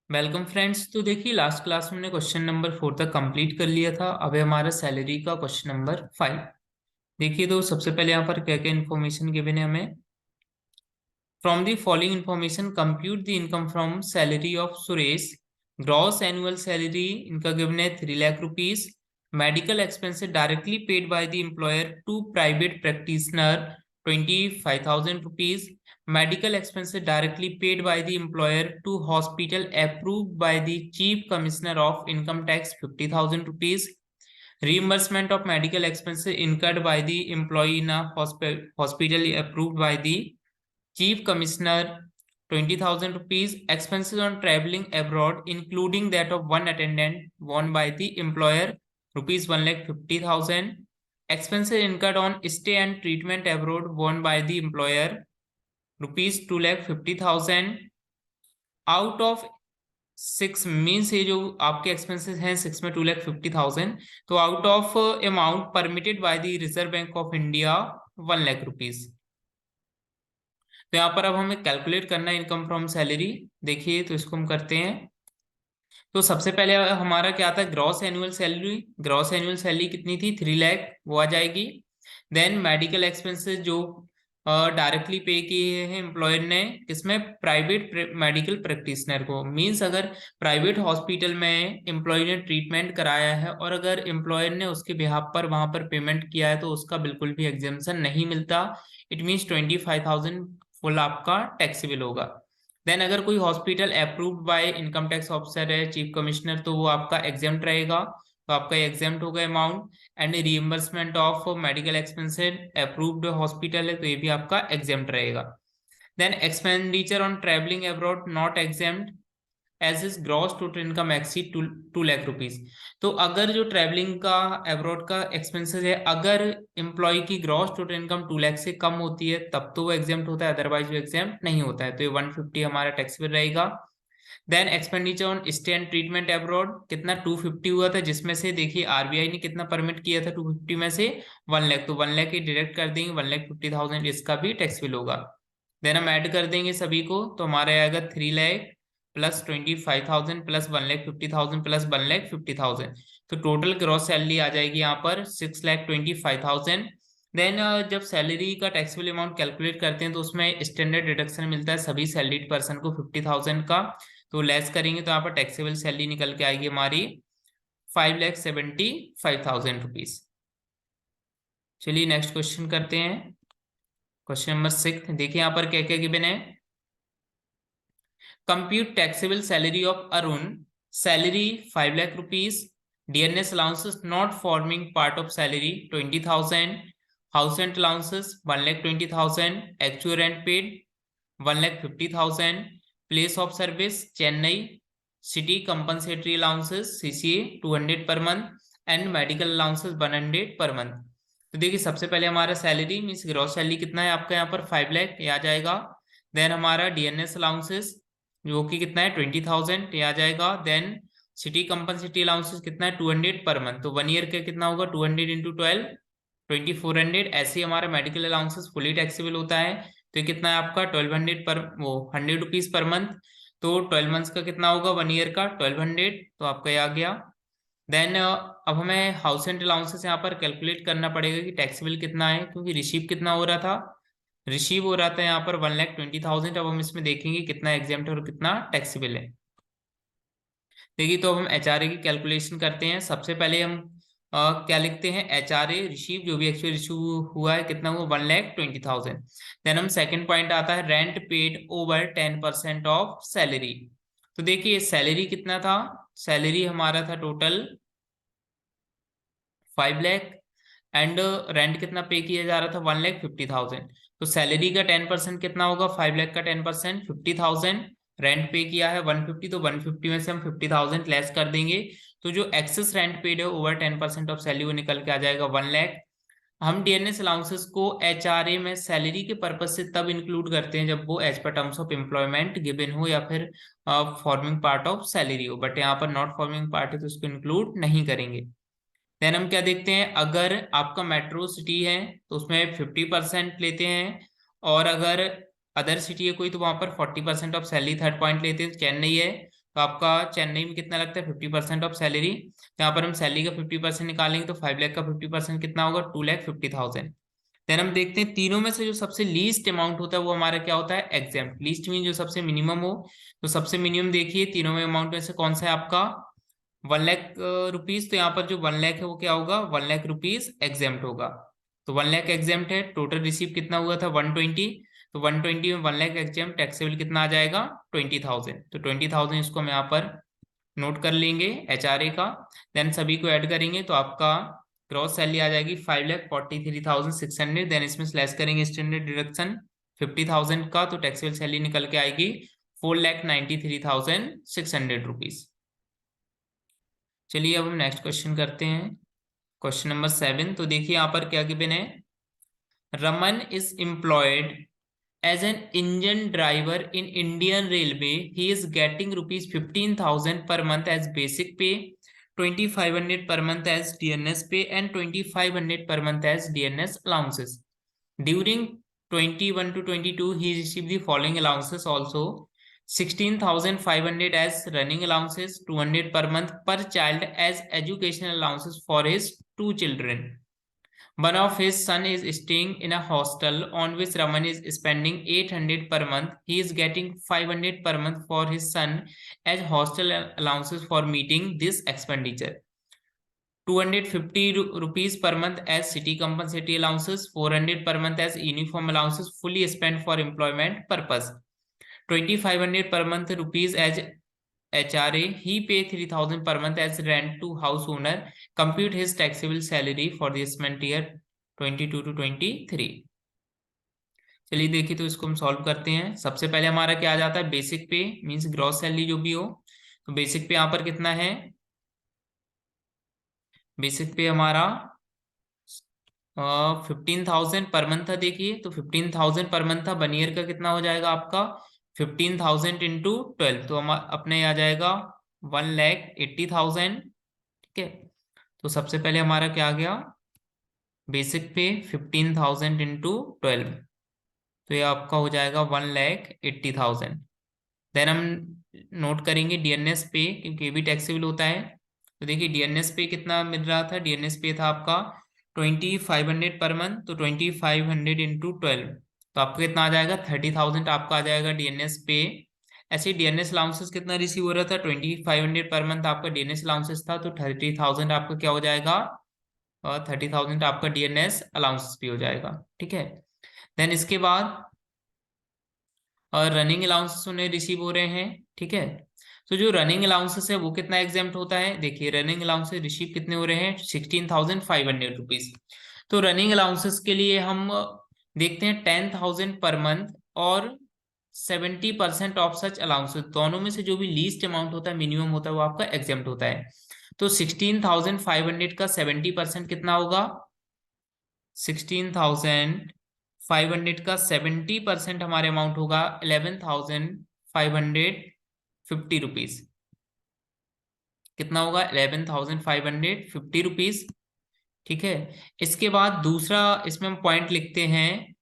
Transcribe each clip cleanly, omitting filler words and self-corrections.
Welcome friends. तो देखिए last class में हमने क्वेश्चन नंबर 4 तक कंप्लीट कर लिया था। अब है हमारा सैलरी का क्वेश्चन नंबर 5। देखिए तो सबसे पहले यहाँ पर क्या क्या इन्फॉर्मेशन गिवन है हमें। From the following information compute the income from salary of Suresh. Gross annual salary इनका गिवन है 3 lakh rupees. Medical expenses directly paid by the employer to private practitioner 25,000 rupees. Medical expenses directly paid by the employer to hospital approved by the Chief Commissioner of Income Tax 50,000 rupees. Reimbursement of medical expenses incurred by the employee in a hospital approved by the Chief Commissioner 20,000 rupees. Expenses on traveling abroad including that of one attendant borne by the employer rupees 1,50,000. Expenses incurred on stay and treatment abroad borne by the employer rupees 2,50,000। Out of 6 means ये जो आपके expenses हैं 6 में 2,50,000। तो out of amount permitted by the reserve bank of India 1 lakh rupees. तो यहाँ पर अब हमें कैलकुलेट करना है इनकम फ्रॉम सैलरी। देखिए तो इसको हम करते हैं। तो सबसे पहले हमारा क्या था, gross annual salary. Gross annual salary कितनी थी, 3 लाख, वो आ जाएगी। देन मेडिकल एक्सपेंसेस जो डायरेक्टली पे किए हैं एम्प्लॉयर ने, किसमें, प्राइवेट मेडिकल प्रैक्टिशनर को। मींस अगर प्राइवेट हॉस्पिटल में एम्प्लॉय ने ट्रीटमेंट कराया है और अगर एम्प्लॉयर ने उसके बिहाफ पर वहां पर पेमेंट किया है तो उसका बिल्कुल भी एग्जेम्पशन नहीं मिलता। इट मीन्स 25,000 फुल आपका टैक्सेबल होगा। देन अगर कोई hospital approved by income tax officer है, चीफ कमिश्नर, तो वो आपका एग्जेम्प्ट रहेगा। तो आपका एग्जेम्प्ट होगा amount. And reimbursement of medical expenses approved hospital है तो ये भी आपका एग्जेम्प्ट रहेगा। Then expenditure on travelling abroad not exempt as is gross total income exceed 2 lakh rupees. तो अगर जो ट्रेवलिंग का अब्रॉड का एक्सपेंसेस है, अगर एम्प्लॉय की ग्रॉस टोटल इनकम 2 लाख से कम होती है तब तो वो एग्जेम्प्ट होता है, अदरवाइज वो एग्जेम्प्ट नहीं होता है। तो ये 150 हमारा टैक्सेबल रहेगा। Then expenditure on stay and treatment abroad कितना, 250 हुआ था, जिसमें से देखिए आरबीआई ने कितना परमिट किया था 250 में से 1 लाख। तो 1 लाख ही डिडक्ट कर देंगे, 1,50,000 इसका भी टैक्सेबल होगा। देन हम ऐड कर देंगे सभी को तो हमारे आएगा 3 लाख प्लस 25,000 प्लस 1,50,000 प्लस 1,50,000। तो टोटल ग्रॉस सैलरी आ जाएगी यहाँ पर 6,25,000। देन जब सैलरी का टैक्सेबल अमाउंट कैलकुलेट करते हैं तो उसमें स्टैंडर्ड डिडक्शन मिलता है सभी सैलरीड पर्सन को 50,000 का। तो लेस करेंगे तो यहाँ पर टैक्सेबल सैलरी निकल के आएगी हमारी 5,75,000 रुपीज। चलिए नेक्स्ट क्वेश्चन करते हैं। क्वेश्चन नंबर 6 देखिए यहाँ पर क्या क्या गिवन है। Compute taxable salary of Arun. Salary 5 lakh rupees. DNS allowances not forming part of salary 20,000। House rent allowances 1,20,000। Actual rent paid 1,50,000। Place of service Chennai. City compensatory allowances CCA 200 per month and medical allowances 100 per month. तो देखिए सबसे पहले हमारा salary means gross salary कितना है आपका यहाँ पर 5 लाख, ये आ जाएगा। देन हमारा डीएनएस अलाउंसेस जो कि कितना है 20,000, ये आ जाएगा। देन सिटी कंपनसेटरी अलाउंसेस कितना है 200 पर मंथ। तो 1 ईयर का कितना होगा, 200 इंटू 12 2,400। ऐसे ही हमारा मेडिकल अलाउंसेस फुली टैक्सेबल होता है। तो ये कितना है आपका 1,200 पर, वो 100 रुपीज पर मंथ। तो 12 मंथ्स का कितना होगा, 1 ईयर का 1,200। तो आपका ये आ गया। देन अब हमें हाउस रेंट अलाउंसेस यहाँ पर कैलकुलेट करना पड़ेगा कि टैक्सेबल कितना है, क्योंकि रिसीव कितना हो रहा था, रिसीव हो रहा था यहाँ पर 1,20,000। अब हम इसमें देखेंगे कितना एग्जेम्प्ट और कितना टैक्सेबल है। देखिए तो अब हम एचआरए की कैलकुलेशन करते हैं। सबसे पहले हम क्या लिखते हैं, एचआरए रिसीव जो भी एक्चुअली रिसीव हुआ है कितना हुआ 1,20,000। देन हम सेकंड पॉइंट आता है rent paid over 10% of salary. तो देखिए सैलरी कितना था, सैलरी हमारा था टोटल 5 लाख एंड रेंट कितना पे किया जा रहा था 1,50,000। तो सैलरी का 10% कितना होगा, 5 लाख का 10% 50,000। रेंट पे किया है 150, तो 150 में से हम 50,000 लेस कर देंगे। तो जो एक्सेस रेंट पेड है ओवर 10% ऑफ सैलरी वो निकल के आ जाएगा 1 लाख। हम डीएनएस अलाउंसेस को एचआरए में सैलरी के पर्पज से तब इंक्लूड करते हैं जब वो as per terms of employment given हो या फिर फॉर्मिंग पार्ट ऑफ सैलरी हो, बट यहाँ पर नॉट फॉर्मिंग पार्ट है तो उसको इंक्लूड नहीं करेंगे। देन हम क्या देखते हैं, अगर आपका मेट्रो सिटी है तो उसमें 50% लेते हैं, और अगर अदर सिटी है कोई तो वहां पर 40% ऑफ सैलरी। थर्ड पॉइंट लेते हैं चेन्नई है तो आपका चेन्नई में कितना लगता है 50% ऑफ सैलरी। यहाँ पर हम सैलरी का 50% निकालेंगे तो 5 लाख का 50% कितना होगा 2,50,000। देन हम देखते हैं तीनों में से जो सबसे लीस्ट अमाउंट होता है वो हमारा क्या होता है एग्जेम्प्ट। लीस्ट में जो सबसे मिनिमम हो, तो सबसे मिनिमम देखिए तीनों में अमाउंट में से कौन सा है आपका 1 लाख रुपीज। तो यहाँ पर जो 1 लाख है वो क्या होगा 1 लाख रुपीज एग्जेम्प्ट होगा। तो 1 लाख एग्जेम्प्ट है। टोटल रिसीव कितना हुआ था 120। तो 120 में 1 लाख एग्जेम्प्ट, टैक्सेबल कितना आ जाएगा 20,000। तो 20,000 इसको हम यहाँ पर नोट कर लेंगे HRA का। देन सभी को ऐड करेंगे तो आपका ग्रॉस सैलरी आ जाएगी 5,43,600। देन इसमें स्लैश करेंगे स्टैंडर्ड डिडक्शन 50,000 का, तो टैक्सेबल सैलरी निकल के आएगी 4,93,600 रुपीज। चलिए अब हम नेक्स्ट क्वेश्चन करते हैं, क्वेश्चन नंबर 7। तो देखिए यहाँ पर क्या गिवन है, Raman is employed as an engine driver in Indian Railway. He is getting rupees 15,000 per month as basic pay, 2,500 per month as DNS pay, and 2,500 per month as DNS allowances. During 21 to 22, he received the following allowances also: 16,500 as running allowances, 200 per month per child as educational allowances for his 2 children. One of his son is staying in a hostel on which Raman is spending 800 per month. He is getting 500 per month for his son as hostel allowances for meeting this expenditure. 250 rupees per month as city compensatory allowances, 400 per month as uniform allowances fully spent for employment purpose, 2,500 per month rupees as HRA. He pay 3,000 per month as rent to house owner. Compute his taxable salary for the assessment year 22 to 23. चलिए देखिए तो इसको हम solve करते हैं। सबसे पहले हमारा क्या आ जाता है बेसिक पे मींस ग्रॉस सैलरी जो भी हो। तो बेसिक पे यहाँ पर कितना है, बेसिक पे हमारा 15,000 पर मंथ था। देखिए तो 15,000 पर मंथ था, 1 ईयर का कितना हो जाएगा आपका 15,000 इंटू 12, तो हम अपने आ जाएगा 1,80,000। ठीक है, तो सबसे पहले हमारा क्या आ गया बेसिक पे 15,000 इंटू 12, तो ये आपका हो जाएगा 1,80,000। देन हम नोट करेंगे डीएनएस पे क्योंकि ये भी टैक्सेबल होता है। तो देखिए डीएनएस पे कितना मिल रहा था, डीएनएस पे था आपका 2,500 पर मंथ, तो 2,500 इंटू 12, तो आपका कितना आ जाएगा 30,000 आपका आ जाएगा डीएनएस पे। ऐसे डीएनएस अलाउंसेस कितना रिसीव हो रहा था 2,500 पर मंथ आपका डीएनएस अलाउंसेस था, तो 30,000 आपका क्या हो जाएगा और 30,000 आपका डीएनएस अलाउंसेस भी हो जाएगा। ठीक है, देन इसके बाद और रनिंग अलाउंसेस उन्हें रिसीव हो रहे हैं। ठीक है, तो जो रनिंग अलाउंसेस है वो कितना एग्जाम्प्ट होता है, देखिए रनिंग अलाउंसेस रिसीव कितने हो रहे हैं 16,500 रुपीज। तो रनिंग अलाउंसेस के लिए हम देखते हैं 10,000 पर मंथ और 70% ऑफ सच अलाउंसेस, दोनों में से जो भी लीस्ट अमाउंट होता है मिनिमम होता है वो आपका एग्जाम्प्ट होता है। तो 16,500 का 70% कितना होगा 16,500 का 70% हमारे अमाउंट होगा 11,550 रुपीज। कितना होगा 11,550 रुपीज। ठीक है, इसके बाद दूसरा इसमें हम पॉइंट लिखते हैं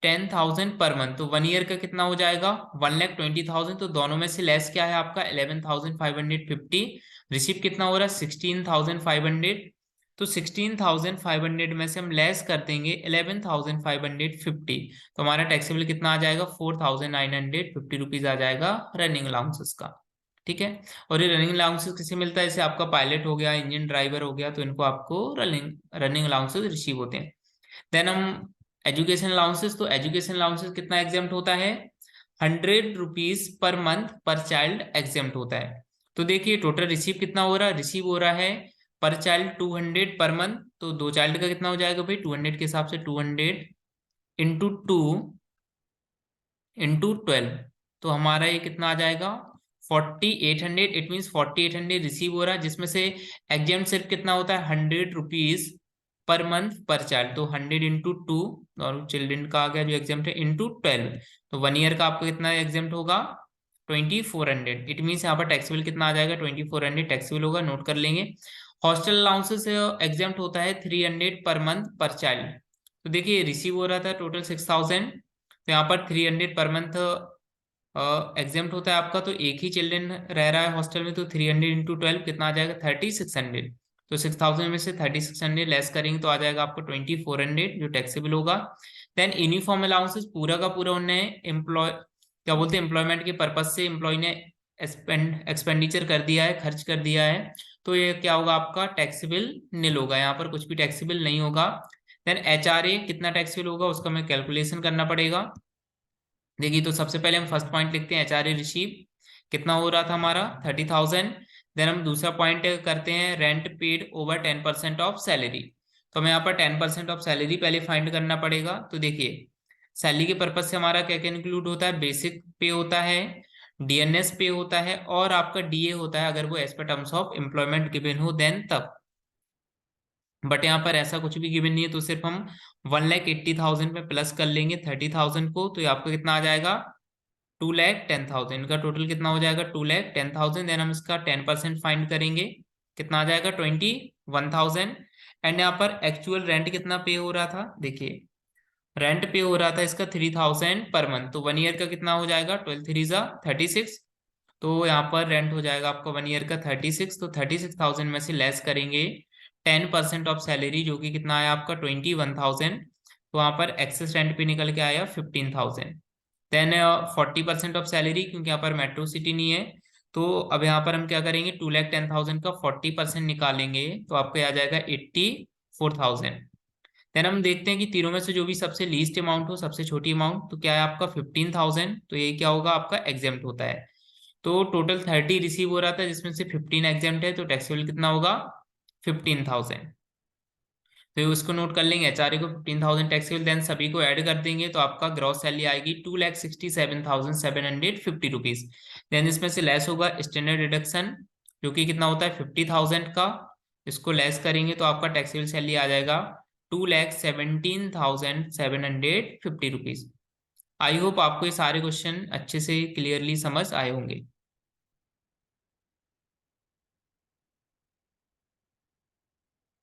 10,000 पर मंथ, तो 1 ईयर का कितना हो जाएगा 1,20,000। तो दोनों में से लेस क्या है आपका 11,550, रिसीव कितना हो रहा है 16,500। तो 16,500 में से हम लेस कर देंगे 11,550, तो हमारा टैक्सेबल कितना आ जाएगा 4,950 रुपीज आ जाएगा रनिंग अलाउंसेस का। ठीक है, और ये रनिंग अलाउंसेस किसे मिलता है, जैसे आपका पायलट हो गया इंजन ड्राइवर हो गया, तो इनको आपको रनिंग अलाउंसेस रिसीव होते हैं। देन हम एजुकेशन अलाउंसेस, तो एजुकेशन अलाउंसेस कितना एग्जाम्प्ट होता है 100 रुपीज पर मंथ पर चाइल्ड एग्जाम्प्ट होता है। तो देखिए टोटल रिसीव कितना हो रहा है, रिसीव हो रहा है पर चाइल्ड 200 पर मंथ, तो 2 चाइल्ड का कितना हो जाएगा भाई 200 के हिसाब से 200 इंटू 2 इंटू 12, तो हमारा ये कितना आ जाएगा 4,800। इट मीन 4,800 रिसीव हो रहा है, जिसमें से एग्जाम्प्ट सिर्फ कितना होता है 100 रुपीज पर मंथ पर चाइल्ड, तो 100 इंटू 2 और चिल्ड्रन का आ गया जो एग्जाम्प्ट है इंटू 12, तो 1 ईयर का आपका कितना एग्जाम्प्ट होगा 2,400। इट मीन यहाँ पर टैक्सेबल कितना आ जाएगा 2,400 टैक्सेबल होगा, नोट कर लेंगे। हॉस्टल अलाउंसेस एग्जाम्प्ट होता है 300 पर मंथ पर चाइल्ड, तो देखिए रिसीव हो रहा था टोटल 6,000, तो यहाँ पर 300 पर मंथ एग्जाम्प्ट होता है आपका, तो एक ही चिल्ड्रन रह रहा है हॉस्टल में, तो 300 इंटू 12 कितना आ जाएगा, 3600। तो 6000 में से 3600 लेस करेंगे तो आ जाएगा आपको 2400 जो टैक्सेबल होगा। देन यूनिफॉर्म अलाउंसेस पूरा का पूरा उन्होंने एम्प्लॉय क्या बोलते हैं एम्प्लॉयमेंट के पर्पज से एम्प्लॉय ने एक्सपेंडिचर कर दिया है, खर्च कर दिया है, तो ये क्या होगा आपका टैक्सेबल नील होगा, यहाँ पर कुछ भी टैक्सेबल नहीं होगा। देन HRA कितना टैक्सेबल होगा उसका हमें कैलकुलेशन करना पड़ेगा। देखिए तो सबसे पहले हम फर्स्ट पॉइंट लिखते हैं HRA रिसीव कितना हो रहा था हमारा 30,000। देन हम दूसरा पॉइंट करते हैं rent paid over 10% of salary. तो हमें यहाँ पर 10% ऑफ सैलरी पहले फाइंड करना पड़ेगा। तो देखिए सैलरी के पर्पज से हमारा क्या क्या इंक्लूड होता है, बेसिक पे होता है, DNS पे होता है और आपका DA होता है अगर वो as per terms of employment given हो देन तब। बट यहाँ पर ऐसा कुछ भी गिवन नहीं है, तो सिर्फ हम 1,80,000 में प्लस कर लेंगे 30,000 को, तो ये आपको कितना आ जाएगा 2,10,000। इनका टोटल कितना हो जाएगा 2,10,000। देन हम इसका 10% फाइंड करेंगे, कितना आ जाएगा 21,000। एंड यहाँ पर एक्चुअल रेंट कितना पे हो रहा था, देखिए रेंट पे हो रहा था इसका 3,000 पर मंथ, तो 1 ईयर का कितना हो जाएगा 12 3 36। तो यहाँ पर रेंट हो जाएगा आपका 1 ईयर का 36, तो 36,000 में से लेस करेंगे 10% ऑफ सैलरी जो कि कितना आया आपका 21,000, तो वहाँ पर एक्सेस रेंट पे निकल के आया 15,000। देन 40% ऑफ सैलरी, क्योंकि यहाँ पर मेट्रो सिटी नहीं है, तो अब यहाँ पर हम क्या करेंगे 2,10,000 का 40% निकालेंगे तो आपको आ जाएगा 84,000। देन हम देखते हैं कि तीनों में से जो भी सबसे लीस्ट अमाउंट हो, सबसे छोटी अमाउंट, तो क्या है आपका 15,000, तो ये क्या होगा आपका एग्जेम्प्ट होता है। तो टोटल 30 रिसीव हो रहा था जिसमें से 15 एग्जेम्प्ट है, तो टैक्सेबल कितना होगा 15,000। तो ये उसको नोट कर लेंगे, HRA को 15,000 टैक्सेबल, देन सभी को ऐड कर देंगे तो आपका ग्रॉस सैलरी आएगी 2,67,750 रुपीज। देन इसमें से लेस होगा स्टैंडर्ड डिडक्शन जो कि कितना होता है 50,000 का, इसको लेस करेंगे तो आपका टैक्सेबल सैलरी आ जाएगा 2,17,750 रुपीज। आई होप आपको ये सारे क्वेश्चन अच्छे से क्लियरली समझ आए होंगे।